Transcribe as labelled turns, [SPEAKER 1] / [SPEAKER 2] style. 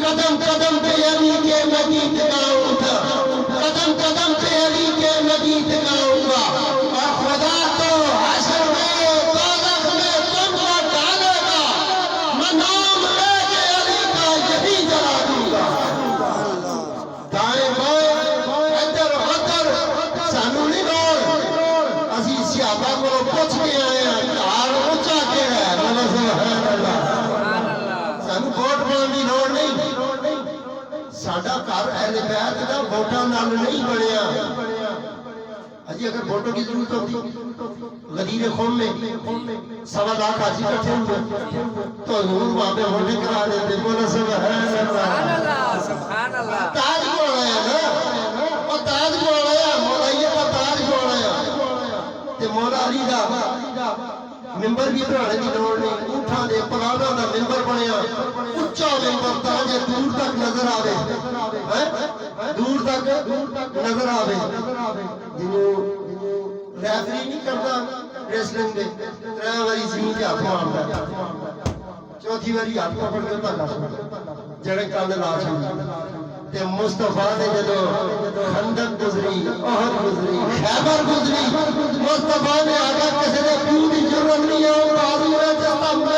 [SPEAKER 1] قدم قدم پہ علی کے میں گیت گاؤں گا، قدم قدم پہ علی کے میں گیت گاؤں گا، اور خدا تو حشر میں دوزخ میں تم کو ڈالے گا، میں نام لے کے علی کا یہی جلا دوں گا۔ دائیں بائیں ادھر ادھر سانو نہیں لوڑ، اسی صحابہ کو پوچھ کے آئے ہیں ہار اونچا کیڑا ہے، بولو سبحان اللہ۔ سانو ووٹ پاؤن دی لوڑ نہیں، ساڈا گھر اہل بیت دا ووٹاں نال نہیں بنیا۔ اجی اگر ووٹوں کی ضرورت ہوتی غدیر قوم میں 1.25 حاجی کٹھے ہوئے تو حضور وہاں پہ ووٹیں کرا دیتے، بولو سبحان اللہ۔
[SPEAKER 2] سبحان اللہ۔
[SPEAKER 1] تاج کو آیا نا، وہ تاج کو آیا، مولائیہ کا تاج کو آیا تے مولا علی دا ممبر بھی بنانے کی لوڑ نہیں، اونٹاں دے پلانا دا ممبر بنیا، اچا ممبر تاکہ دور تک نظر آوے، دور تک نظر آوے، جنہوں ریفری نہیں کرتا ریسلنگ دے، 3 واری زمین تے ہاتھ ماردا، 4تھی واری ہاتھ پکڑ کے دھکا جڑے کل لا چھوڑ تے مصطفیٰ نے جدو خندق گزری، احد گزری، خیبر گزری، مصطفیٰ نے آگا کسی نے پیو دی ضرورت نہیں ہے، اور بازو ہے جستا میں